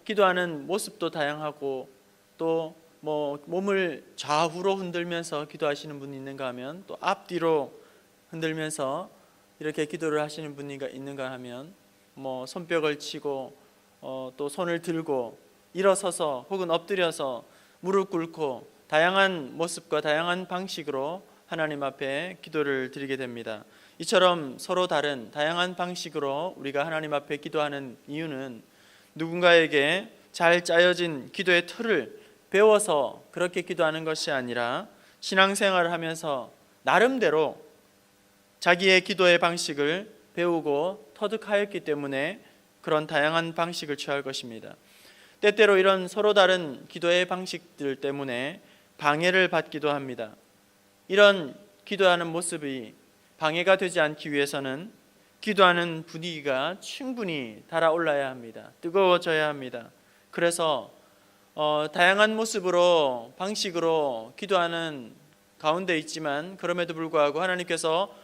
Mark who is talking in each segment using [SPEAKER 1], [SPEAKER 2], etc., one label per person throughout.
[SPEAKER 1] 기도하는 모습도 다양하고 또 몸을 좌우로 흔들면서 기도하시는 분이 있는가 하면 또 앞뒤로 흔들면서 이렇게 기도를 하시는 분이 있는가 하면 손뼉을 치고 또 손을 들고 일어서서 혹은 엎드려서 무릎 꿇고 다양한 모습과 다양한 방식으로 하나님 앞에 기도를 드리게 됩니다. 이처럼 서로 다른 다양한 방식으로 우리가 하나님 앞에 기도하는 이유는 누군가에게 잘 짜여진 기도의 틀을 배워서 그렇게 기도하는 것이 아니라 신앙생활을 하면서 나름대로 자기의 기도의 방식을 배우고 터득하였기 때문에 그런 다양한 방식을 취할 것입니다. 때때로 이런 서로 다른 기도의 방식들 때문에 방해를 받기도 합니다. 이런 기도하는 모습이 방해가 되지 않기 위해서는 기도하는 분위기가 충분히 달아올라야 합니다. 뜨거워져야 합니다. 그래서 다양한 모습으로 방식으로 기도하는 가운데 있지만 그럼에도 불구하고 하나님께서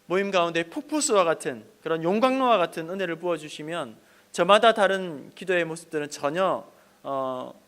[SPEAKER 1] 모임 가운데 폭포수와 같은 그런 용광로와 같은 은혜를 부어주시면 저마다 다른 기도의 모습들은 전혀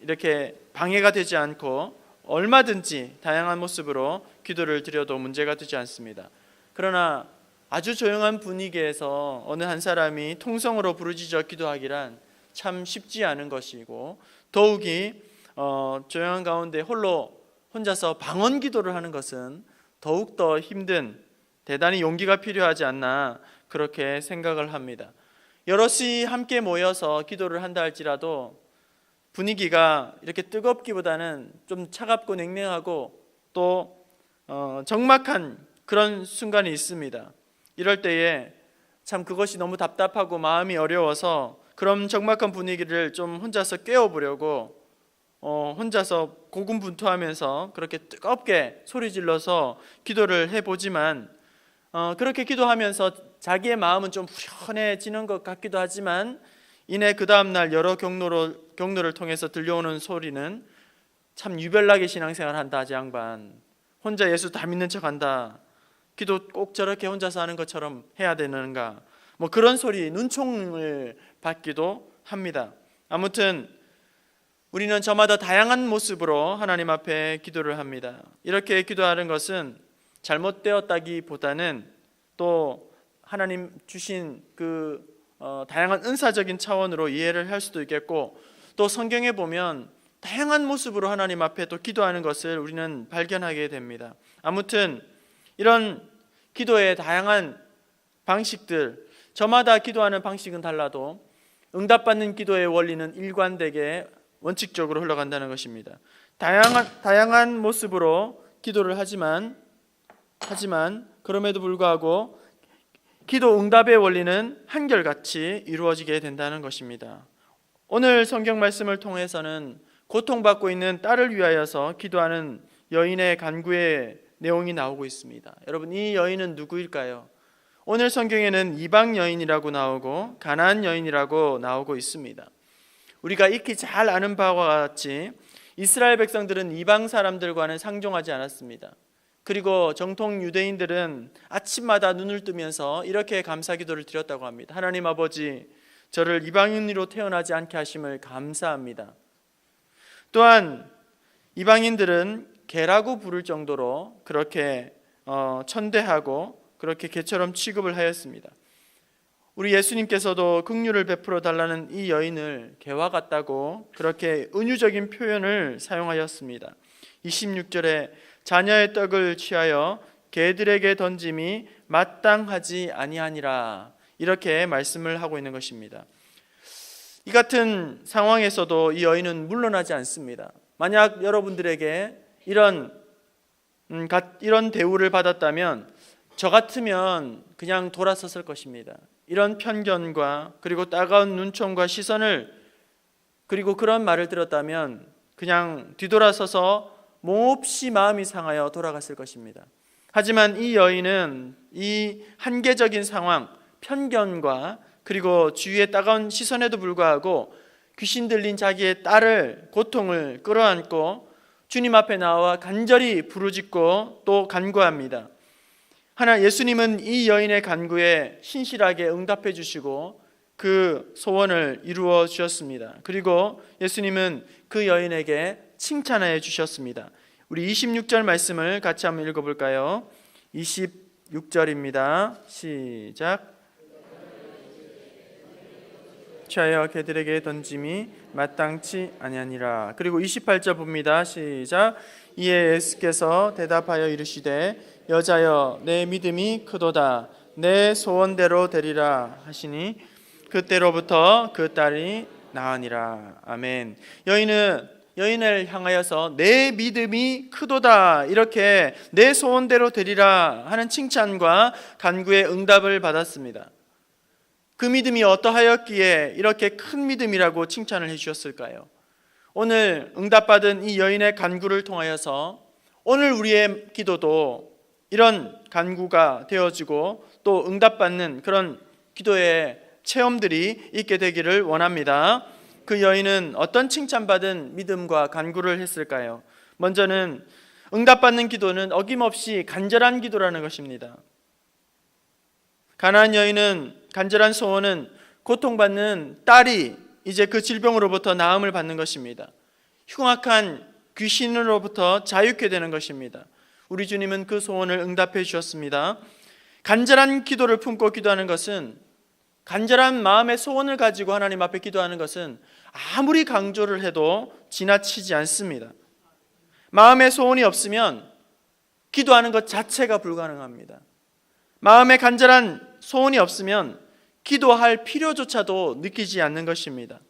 [SPEAKER 1] 이렇게 방해가 되지 않고 얼마든지 다양한 모습으로 기도를 드려도 문제가 되지 않습니다. 그러나 아주 조용한 분위기에서 어느 한 사람이 통성으로 부르짖어 기도하기란 참 쉽지 않은 것이고 더욱이 조용한 가운데 혼자서 방언 기도를 하는 것은 더욱더 힘든 대단히 용기가 필요하지 않나 그렇게 생각을 합니다. 여럿이 함께 모여서 기도를 한다 할지라도 분위기가 이렇게 뜨겁기보다는 좀 차갑고 냉랭하고 또 적막한 그런 순간이 있습니다. 이럴 때에 참 그것이 너무 답답하고 마음이 어려워서 그런 적막한 분위기를 좀 혼자서 깨워보려고 혼자서 고군분투하면서 그렇게 뜨겁게 소리 질러서 기도를 해보지만 그렇게 기도하면서 자기의 마음은 좀 후련해지는 것 같기도 하지만 이내 그 다음날 여러 경로를 통해서 들려오는 소리는 참 유별나게 신앙생활 한다 저 양반, 혼자 예수 다 믿는 척한다, 기도 꼭 저렇게 혼자서 하는 것처럼 해야 되는가, 그런 소리 눈총을 받기도 합니다. 아무튼 우리는 저마다 다양한 모습으로 하나님 앞에 기도를 합니다. 이렇게 기도하는 것은 잘못되었다기보다는 또 하나님 주신 그 다양한 은사적인 차원으로 이해를 할 수도 있겠고 또 성경에 보면 다양한 모습으로 하나님 앞에 또 기도하는 것을 우리는 발견하게 됩니다. 아무튼 이런 기도의 다양한 방식들, 저마다 기도하는 방식은 달라도 응답받는 기도의 원리는 일관되게 원칙적으로 흘러간다는 것입니다. 다양한 모습으로 기도를 하지만 그럼에도 불구하고 기도 응답의 원리는 한결같이 이루어지게 된다는 것입니다. 오늘 성경 말씀을 통해서는 고통받고 있는 딸을 위하여서 기도하는 여인의 간구의 내용이 나오고 있습니다. 여러분, 이 여인은 누구일까요? 오늘 성경에는 이방 여인이라고 나오고 가나안 여인이라고 나오고 있습니다. 우리가 익히 잘 아는 바와 같이 이스라엘 백성들은 이방 사람들과는 상종하지 않았습니다. 그리고 정통 유대인들은 아침마다 눈을 뜨면서 이렇게 감사기도를 드렸다고 합니다. 하나님 아버지, 저를 이방인으로 태어나지 않게 하심을 감사합니다. 또한 이방인들은 개라고 부를 정도로 그렇게 천대하고 그렇게 개처럼 취급을 하였습니다. 우리 예수님께서도 긍휼을 베풀어 달라는 이 여인을 개와 같다고 그렇게 은유적인 표현을 사용하였습니다. 26절에 자녀의 떡을 취하여 개들에게 던짐이 마땅하지 아니하니라, 이렇게 말씀을 하고 있는 것입니다. 이 같은 상황에서도 이 여인은 물러나지 않습니다. 만약 여러분들에게 이런 대우를 받았다면 저 같으면 그냥 돌아섰을 것입니다. 이런 편견과 그리고 따가운 눈총과 시선을 그리고 그런 말을 들었다면 그냥 뒤돌아서서 몹시 마음이 상하여 돌아갔을 것입니다. 하지만 이 여인은 이 한계적인 상황, 편견과 그리고 주위의 따가운 시선에도 불구하고 귀신 들린 자기의 딸을 고통을 끌어안고 주님 앞에 나와 간절히 부르짖고 또 간구합니다. 예수님은 이 여인의 간구에 신실하게 응답해 주시고 그 소원을 이루어 주셨습니다. 그리고 예수님은 그 여인에게 칭찬해 주셨습니다. 우리 26절 말씀을 같이 한번 읽어볼까요? 26절입니다. 시작. 취하여 개들에게 던짐이 마땅치 아니하니라. 그리고 28절 봅니다. 시작. 이에 예수께서 대답하여 이르시되 여자여 내 믿음이 크도다. 내 소원대로 되리라 하시니 그때로부터 그 딸이 나으니라. 아멘. 여인을 향하여서 내 믿음이 크도다, 이렇게 내 소원대로 되리라 하는 칭찬과 간구의 응답을 받았습니다. 그 믿음이 어떠하였기에 이렇게 큰 믿음이라고 칭찬을 해주셨을까요? 오늘 응답받은 이 여인의 간구를 통하여서 오늘 우리의 기도도 이런 간구가 되어지고 또 응답받는 그런 기도의 체험들이 있게 되기를 원합니다. 그 여인은 어떤 칭찬받은 믿음과 간구를 했을까요? 먼저는 응답받는 기도는 어김없이 간절한 기도라는 것입니다. 가나안 여인은 간절한 소원은 고통받는 딸이 이제 그 질병으로부터 나음을 받는 것입니다. 흉악한 귀신으로부터 자유케 되는 것입니다. 우리 주님은 그 소원을 응답해 주셨습니다. 간절한 기도를 품고 기도하는 것은, 간절한 마음의 소원을 가지고 하나님 앞에 기도하는 것은 아무리 강조를 해도 지나치지 않습니다. 마음의 소원이 없으면 기도하는 것 자체가 불가능합니다. 마음에 간절한 소원이 없으면 기도할 필요조차도 느끼지 않는 것입니다.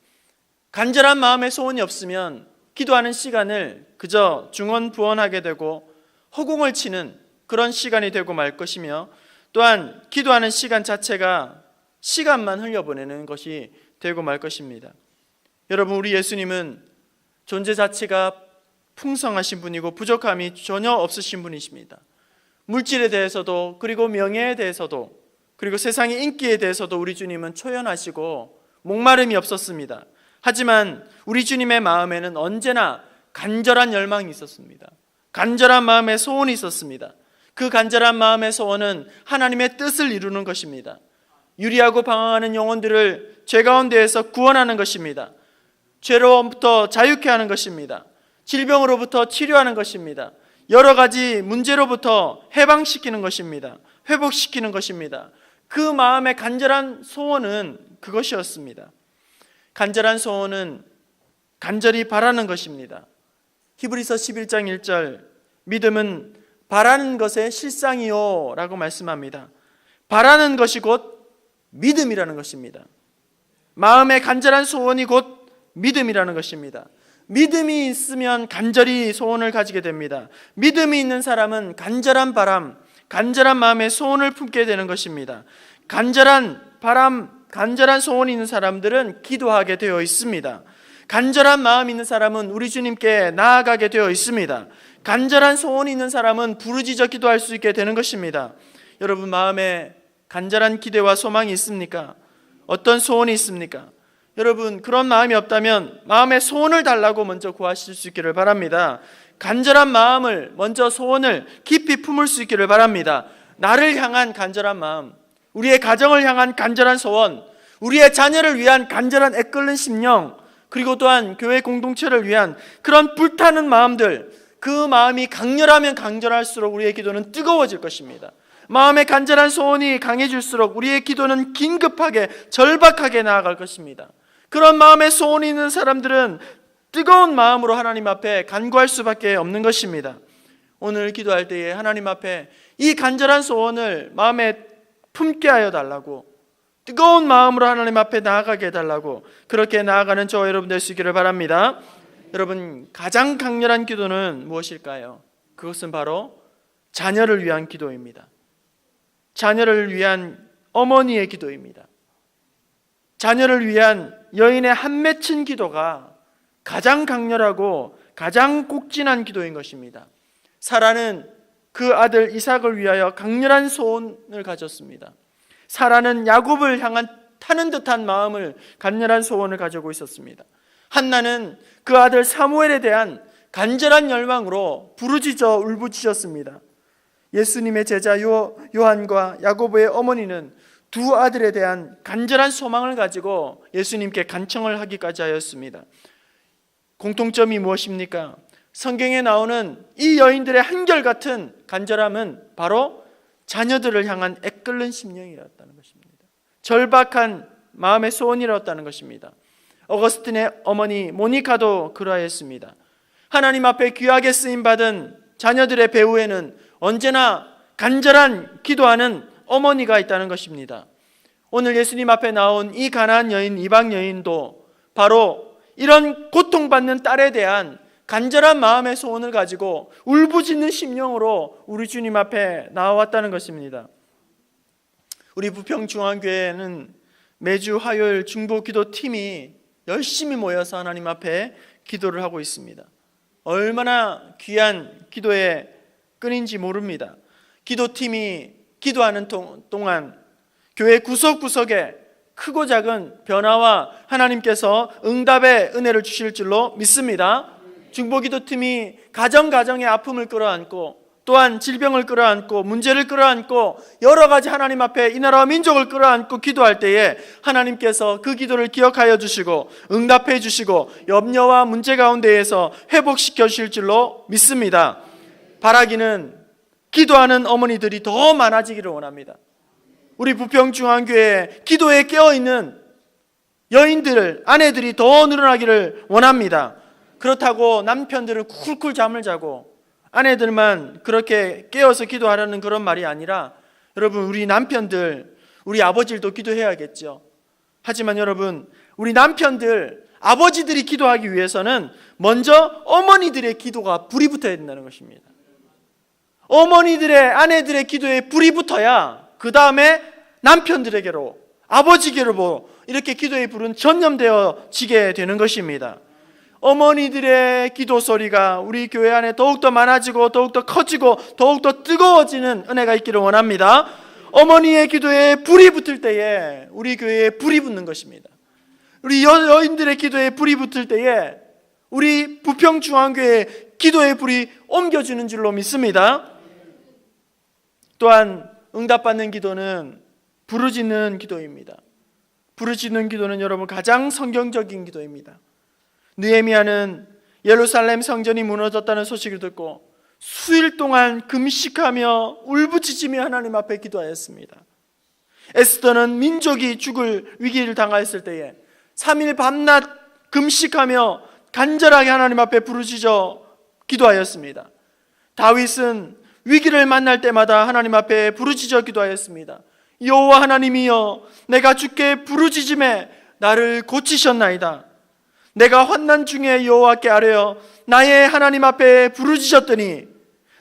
[SPEAKER 1] 간절한 마음의 소원이 없으면 기도하는 시간을 그저 중언부언하게 되고 허공을 치는 그런 시간이 되고 말 것이며, 또한 기도하는 시간 자체가 시간만 흘려보내는 것이 되고 말 것입니다. 여러분, 우리 예수님은 존재 자체가 풍성하신 분이고 부족함이 전혀 없으신 분이십니다. 물질에 대해서도, 그리고 명예에 대해서도, 그리고 세상의 인기에 대해서도 우리 주님은 초연하시고 목마름이 없었습니다. 하지만 우리 주님의 마음에는 언제나 간절한 열망이 있었습니다. 간절한 마음의 소원이 있었습니다. 그 간절한 마음의 소원은 하나님의 뜻을 이루는 것입니다. 유리하고 방황하는 영혼들을 죄 가운데에서 구원하는 것입니다. 죄로부터 자유케 하는 것입니다. 질병으로부터 치료하는 것입니다. 여러 가지 문제로부터 해방시키는 것입니다. 회복시키는 것입니다. 그 마음의 간절한 소원은 그것이었습니다. 간절한 소원은 간절히 바라는 것입니다. 히브리서 11장 1절, 믿음은 바라는 것의 실상이요 라고 말씀합니다. 바라는 것이 곧 믿음이라는 것입니다. 마음의 간절한 소원이 곧 믿음이라는 것입니다. 믿음이 있으면 간절히 소원을 가지게 됩니다. 믿음이 있는 사람은 간절한 바람, 간절한 마음의 소원을 품게 되는 것입니다. 간절한 바람, 간절한 소원이 있는 사람들은 기도하게 되어 있습니다. 간절한 마음이 있는 사람은 우리 주님께 나아가게 되어 있습니다. 간절한 소원이 있는 사람은 부르짖어 기도할 수 있게 되는 것입니다. 여러분, 마음에 간절한 기대와 소망이 있습니까? 어떤 소원이 있습니까? 여러분, 그런 마음이 없다면 마음의 소원을 달라고 먼저 구하실 수 있기를 바랍니다. 간절한 마음을, 먼저 소원을 깊이 품을 수 있기를 바랍니다. 나를 향한 간절한 마음, 우리의 가정을 향한 간절한 소원, 우리의 자녀를 위한 간절한 애끓는 심령, 그리고 또한 교회 공동체를 위한 그런 불타는 마음들, 그 마음이 강렬하면 강렬할수록 우리의 기도는 뜨거워질 것입니다. 마음의 간절한 소원이 강해질수록 우리의 기도는 긴급하게, 절박하게 나아갈 것입니다. 그런 마음의 소원이 있는 사람들은 뜨거운 마음으로 하나님 앞에 간구할 수밖에 없는 것입니다. 오늘 기도할 때에 하나님 앞에 이 간절한 소원을 마음에 품게 하여 달라고, 뜨거운 마음으로 하나님 앞에 나아가게 해달라고, 그렇게 나아가는 저와 여러분 될 수 있기를 바랍니다. 여러분, 가장 강렬한 기도는 무엇일까요? 그것은 바로 자녀를 위한 기도입니다. 자녀를 위한 어머니의 기도입니다. 자녀를 위한 여인의 한 맺힌 기도가 가장 강렬하고 가장 꼭진한 기도인 것입니다. 사라는 그 아들 이삭을 위하여 강렬한 소원을 가졌습니다. 사라는 야곱을 향한 타는 듯한 마음을, 간절한 소원을 가지고 있었습니다. 한나는 그 아들 사무엘에 대한 간절한 열망으로 부르짖어 울부짖었습니다. 예수님의 제자 요한과 야고보의 어머니는 두 아들에 대한 간절한 소망을 가지고 예수님께 간청을 하기까지 하였습니다. 공통점이 무엇입니까? 성경에 나오는 이 여인들의 한결같은 간절함은 바로 자녀들을 향한 애끓는 심령이었다는 것입니다. 절박한 마음의 소원이었다는 것입니다. 어거스틴의 어머니 모니카도 그러하였습니다. 하나님 앞에 귀하게 쓰임받은 자녀들의 배후에는 언제나 간절한 기도하는 어머니가 있다는 것입니다. 오늘 예수님 앞에 나온 이 가나안 여인, 이방 여인도 바로 이런 고통받는 딸에 대한 간절한 마음의 소원을 가지고 울부짖는 심령으로 우리 주님 앞에 나와왔다는 것입니다. 우리 부평중앙교회는 매주 화요일 중보기도팀이 열심히 모여서 하나님 앞에 기도를 하고 있습니다. 얼마나 귀한 기도의 끈인지 모릅니다. 기도팀이 기도하는 동안 교회 구석구석에 크고 작은 변화와 하나님께서 응답의 은혜를 주실 줄로 믿습니다. 중보기도팀이 가정의 아픔을 끌어안고 또한 질병을 끌어안고 문제를 끌어안고 여러 가지 하나님 앞에 이 나라와 민족을 끌어안고 기도할 때에 하나님께서 그 기도를 기억하여 주시고 응답해 주시고 염려와 문제 가운데에서 회복시켜 주실 줄로 믿습니다. 바라기는 기도하는 어머니들이 더 많아지기를 원합니다. 우리 부평중앙교회 기도에 깨어있는 여인들, 아내들이 더 늘어나기를 원합니다. 그렇다고 남편들은 쿨쿨 잠을 자고 아내들만 그렇게 깨어서 기도하라는 그런 말이 아니라, 여러분, 우리 남편들, 우리 아버지들도 기도해야겠죠. 하지만 여러분, 우리 남편들, 아버지들이 기도하기 위해서는 먼저 어머니들의 기도가 불이 붙어야 된다는 것입니다. 어머니들의, 아내들의 기도에 불이 붙어야 그 다음에 남편들에게로, 아버지께로 이렇게 기도의 불은 전염되어지게 되는 것입니다. 어머니들의 기도 소리가 우리 교회 안에 더욱더 많아지고 더욱더 커지고 더욱더 뜨거워지는 은혜가 있기를 원합니다. 어머니의 기도에 불이 붙을 때에 우리 교회에 불이 붙는 것입니다. 우리 여인들의 기도에 불이 붙을 때에 우리 부평중앙교회 기도의 불이 옮겨주는 줄로 믿습니다. 또한 응답받는 기도는 부르짖는 기도입니다. 부르짖는 기도는 여러분 가장 성경적인 기도입니다. 느헤미야는 예루살렘 성전이 무너졌다는 소식을 듣고 수일 동안 금식하며 울부짖으며 하나님 앞에 기도하였습니다. 에스더는 민족이 죽을 위기를 당하였을 때에 3일 밤낮 금식하며 간절하게 하나님 앞에 부르짖어 기도하였습니다. 다윗은 위기를 만날 때마다 하나님 앞에 부르짖어 기도하였습니다. 여호와 하나님이여, 내가 주께 부르짖음에 나를 고치셨나이다. 내가 환난 중에 여호와께 아뢰어 나의 하나님 앞에 부르짖었더니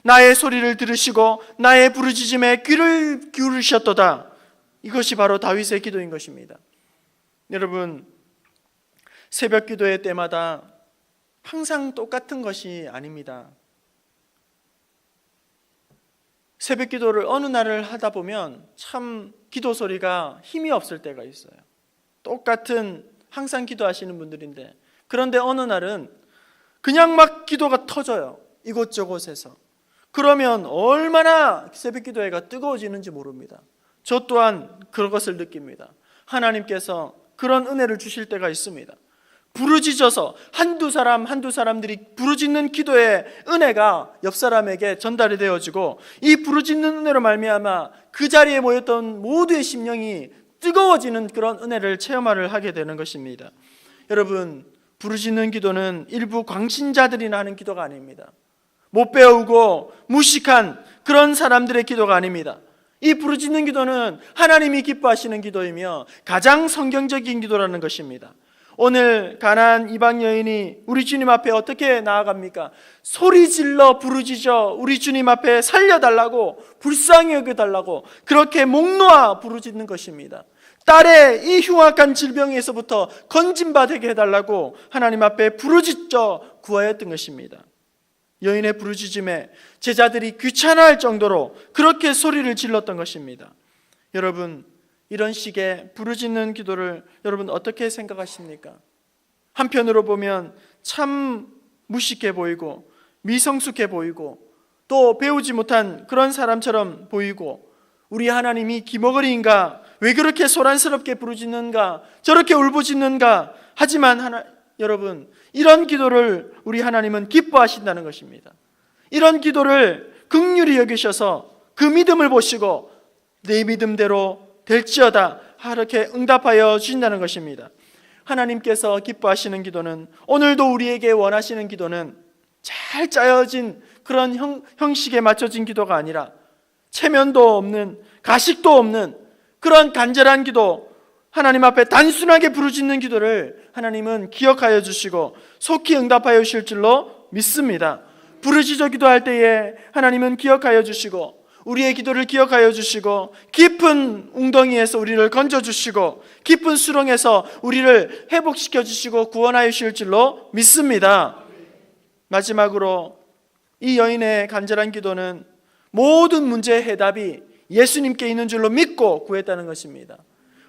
[SPEAKER 1] 나의 소리를 들으시고 나의 부르짖음에 귀를 기울이셨도다. 이것이 바로 다윗의 기도인 것입니다. 여러분, 새벽 기도회 때마다 항상 똑같은 것이 아닙니다. 새벽 기도를 어느 날을 하다 보면 참 기도 소리가 힘이 없을 때가 있어요. 똑같은 항상 기도하시는 분들인데, 그런데 어느 날은 그냥 막 기도가 터져요. 이곳저곳에서. 그러면 얼마나 새벽 기도회가 뜨거워지는지 모릅니다. 저 또한 그런 것을 느낍니다. 하나님께서 그런 은혜를 주실 때가 있습니다. 부르짖어서 한두 사람들이 부르짖는 기도의 은혜가 옆 사람에게 전달이 되어지고, 이 부르짖는 은혜로 말미암아 그 자리에 모였던 모두의 심령이 뜨거워지는 그런 은혜를 체험을 하게 되는 것입니다. 여러분, 부르짖는 기도는 일부 광신자들이나 하는 기도가 아닙니다. 못 배우고 무식한 그런 사람들의 기도가 아닙니다. 이 부르짖는 기도는 하나님이 기뻐하시는 기도이며 가장 성경적인 기도라는 것입니다. 오늘 가나안 이방 여인이 우리 주님 앞에 어떻게 나아갑니까? 소리 질러 부르짖어 우리 주님 앞에 살려달라고, 불쌍히 여겨달라고 그렇게 목 놓아 부르짖는 것입니다. 딸의 이 흉악한 질병에서부터 건진받게 해달라고 하나님 앞에 부르짖어 구하였던 것입니다. 여인의 부르짖음에 제자들이 귀찮아할 정도로 그렇게 소리를 질렀던 것입니다. 여러분, 이런 식의 부르짖는 기도를 여러분 어떻게 생각하십니까? 한편으로 보면 참 무식해 보이고 미성숙해 보이고 또 배우지 못한 그런 사람처럼 보이고, 우리 하나님이 기머거리인가 왜 그렇게 소란스럽게 부르짖는가, 저렇게 울부짖는가. 하지만 여러분, 이런 기도를 우리 하나님은 기뻐하신다는 것입니다. 이런 기도를 긍휼히 여기셔서 그 믿음을 보시고 내 믿음대로 될지어다 이렇게 응답하여 주신다는 것입니다. 하나님께서 기뻐하시는 기도는, 오늘도 우리에게 원하시는 기도는 잘 짜여진 그런 형식에 맞춰진 기도가 아니라 체면도 없는, 가식도 없는 그런 간절한 기도, 하나님 앞에 단순하게 부르짖는 기도를 하나님은 기억하여 주시고 속히 응답하여 주실 줄로 믿습니다. 부르짖어 기도할 때에 하나님은 기억하여 주시고 우리의 기도를 기억하여 주시고 깊은 웅덩이에서 우리를 건져주시고 깊은 수렁에서 우리를 회복시켜 주시고 구원하여 주실 줄로 믿습니다. 마지막으로 이 여인의 간절한 기도는 모든 문제의 해답이 예수님께 있는 줄로 믿고 구했다는 것입니다.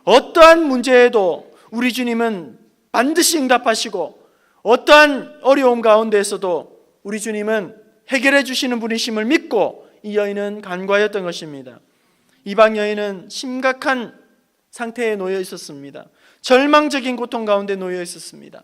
[SPEAKER 1] 어떠한 문제에도 우리 주님은 반드시 응답하시고 어떠한 어려움 가운데에서도 우리 주님은 해결해 주시는 분이심을 믿고 이 여인은 간구하였던 것입니다. 이방 여인은 심각한 상태에 놓여 있었습니다. 절망적인 고통 가운데 놓여 있었습니다.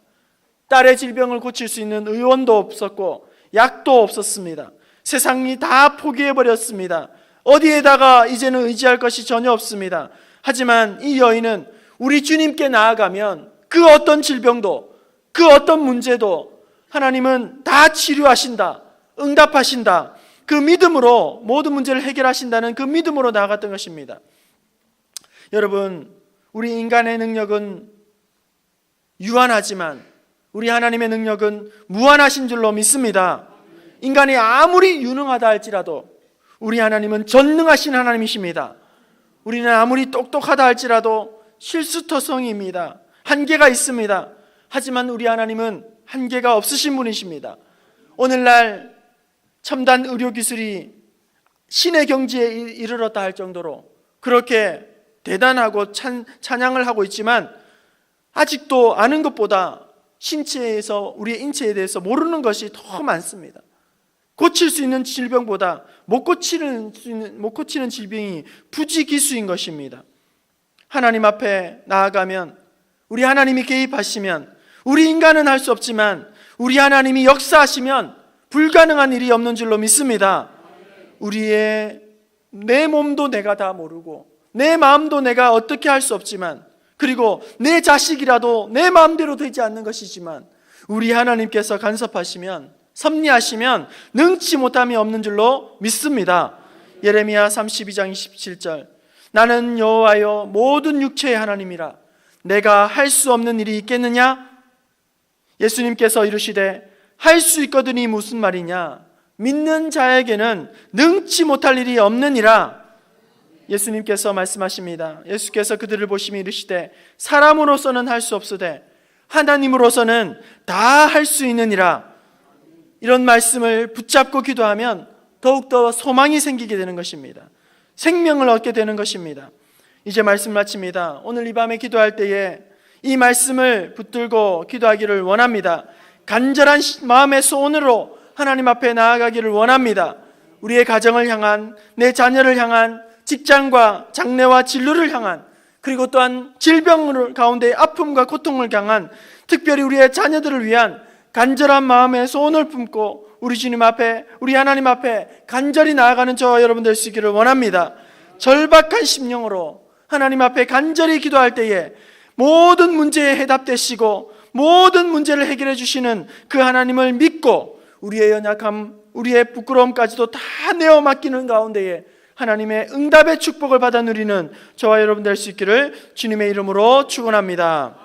[SPEAKER 1] 딸의 질병을 고칠 수 있는 의원도 없었고 약도 없었습니다. 세상이 다 포기해버렸습니다. 어디에다가 이제는 의지할 것이 전혀 없습니다. 하지만 이 여인은 우리 주님께 나아가면 그 어떤 질병도, 그 어떤 문제도 하나님은 다 치료하신다, 응답하신다, 그 믿음으로 모든 문제를 해결하신다는 그 믿음으로 나아갔던 것입니다. 여러분, 우리 인간의 능력은 유한하지만 우리 하나님의 능력은 무한하신 줄로 믿습니다. 인간이 아무리 유능하다 할지라도 우리 하나님은 전능하신 하나님이십니다. 우리는 아무리 똑똑하다 할지라도 실수토성입니다. 한계가 있습니다. 하지만 우리 하나님은 한계가 없으신 분이십니다. 오늘날 첨단 의료기술이 신의 경지에 이르렀다 할 정도로 그렇게 대단하고 찬양을 하고 있지만 아직도 아는 것보다 신체에서, 우리의 인체에 대해서 모르는 것이 더 많습니다. 고칠 수 있는 질병보다 못 고치는 질병이 부지기수인 것입니다. 하나님 앞에 나아가면, 우리 하나님이 개입하시면, 우리 인간은 할 수 없지만 우리 하나님이 역사하시면 불가능한 일이 없는 줄로 믿습니다. 내 몸도 내가 다 모르고 내 마음도 내가 어떻게 할 수 없지만, 그리고 내 자식이라도 내 마음대로 되지 않는 것이지만 우리 하나님께서 간섭하시면, 섭리하시면 능치 못함이 없는 줄로 믿습니다. 예레미야 32장 27절, 나는 여호와여 모든 육체의 하나님이라 내가 할 수 없는 일이 있겠느냐? 예수님께서 이르시되 할 수 있거든이 무슨 말이냐? 믿는 자에게는 능치 못할 일이 없느니라. 예수님께서 말씀하십니다. 예수께서 그들을 보시며 이르시되 사람으로서는 할 수 없으되 하나님으로서는 다 할 수 있느니라. 이런 말씀을 붙잡고 기도하면 더욱더 소망이 생기게 되는 것입니다. 생명을 얻게 되는 것입니다. 이제 말씀 마칩니다. 오늘 이 밤에 기도할 때에 이 말씀을 붙들고 기도하기를 원합니다. 간절한 마음의 소원으로 하나님 앞에 나아가기를 원합니다. 우리의 가정을 향한, 내 자녀를 향한, 직장과 장래와 진로를 향한, 그리고 또한 질병 가운데 아픔과 고통을 향한, 특별히 우리의 자녀들을 위한 간절한 마음의 소원을 품고 우리 주님 앞에, 우리 하나님 앞에 간절히 나아가는 저와 여러분 될 수 있기를 원합니다. 절박한 심령으로 하나님 앞에 간절히 기도할 때에 모든 문제에 해답되시고 모든 문제를 해결해 주시는 그 하나님을 믿고 우리의 연약함, 우리의 부끄러움까지도 다 내어 맡기는 가운데에 하나님의 응답의 축복을 받아 누리는 저와 여러분 될 수 있기를 주님의 이름으로 축원합니다.